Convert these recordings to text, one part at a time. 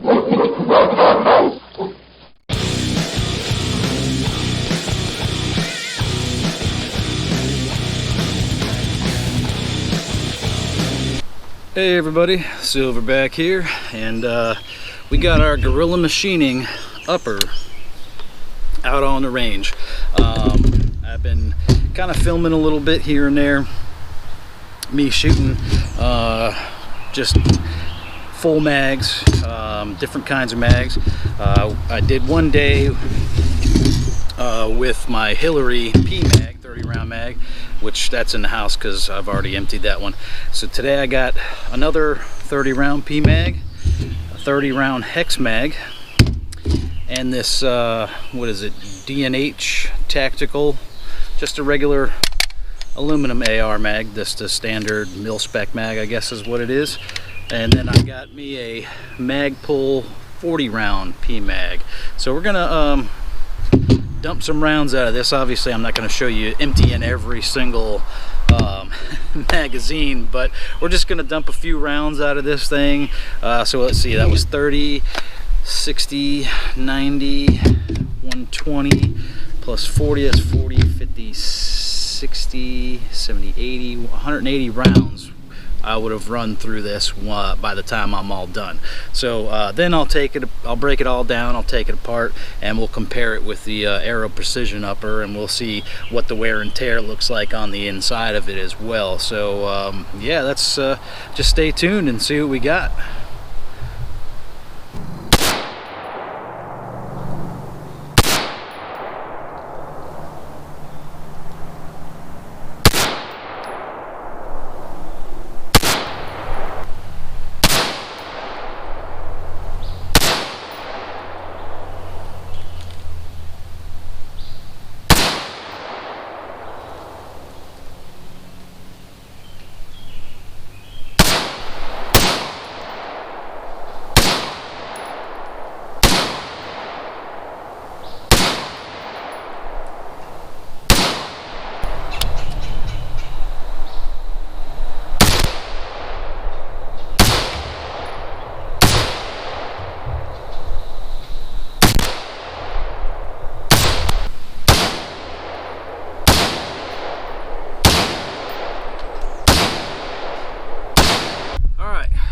Hey everybody, Silverback here, and we got our Gorilla Machining upper out on the range. I've been kind of filming a little bit here and there, me shooting just full mags, different kinds of mags. I did one day with my Hillary P mag, 30 round mag, which that's in the house because I've already emptied that one. So today I got another 30 round P mag, a 30 round hex mag, and this what is it, D&H tactical, just a regular aluminum AR mag. This the standard mil spec mag, I guess is what it is. And then I got me a Magpul 40 round P mag. So we're gonna dump some rounds out of this. Obviously I'm not going to show you emptying every single magazine, but we're just going to dump a few rounds out of this thing. So let's see, that was 30, 60, 90, 120 plus 40, that's 40, 50, 60, 70, 80, 180 rounds I would have run through this by the time I'm all done. So then I'll break it all down, I'll take it apart, and we'll compare it with the Areo Precision upper, and we'll see what the wear and tear looks like on the inside of it as well. So yeah, let's just stay tuned and see what we got.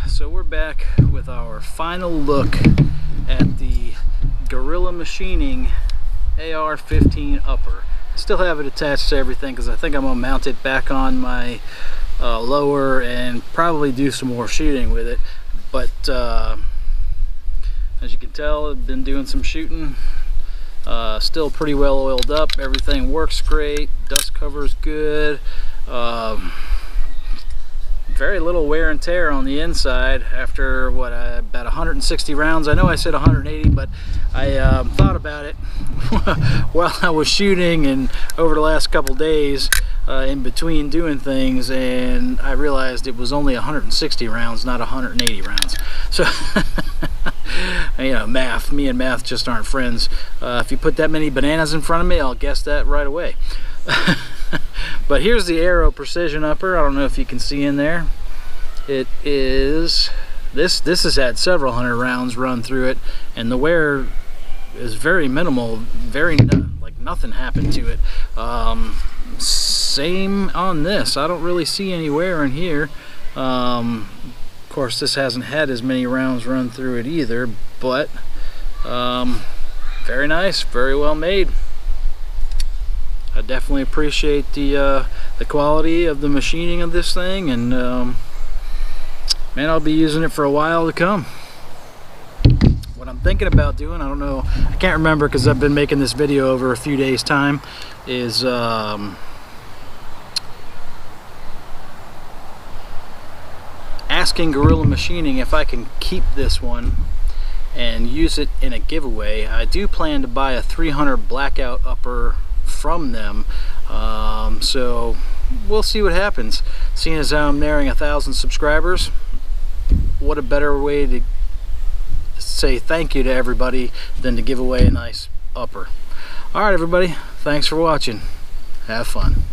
So we're back with our final look at the Gorilla Machining AR15 upper. I still have it attached to everything because I think I'm going to mount it back on my lower and probably do some more shooting with it. But as you can tell, I've been doing some shooting. Still pretty well oiled up. Everything works great. Dust cover is good. Very little wear and tear on the inside after what, about 160 rounds. I know I said 180, but I thought about it while I was shooting and over the last couple days in between doing things, and I realized it was only 160 rounds, not 180 rounds. So you know, math, me and math just aren't friends. If you put that many bananas in front of me, I'll guess that right away. But here's the Areo Precision upper. I don't know if you can see in there. It is this has had several hundred rounds run through it, and the wear is very minimal. Like nothing happened to it. Same on this. I don't really see any wear in here. Of course, this hasn't had as many rounds run through it either, but very nice, very well made. I definitely appreciate the quality of the machining of this thing, and man, I'll be using it for a while to come. What I'm thinking about doing, I don't know, I can't remember because I've been making this video over a few days time, is asking Gorilla Machining if I can keep this one and use it in a giveaway. I do plan to buy a 300 blackout upper from them, so we'll see what happens. Seeing as how I'm nearing 1,000 subscribers, what a better way to say thank you to everybody than to give away a nice upper. Alright everybody, thanks for watching. Have fun.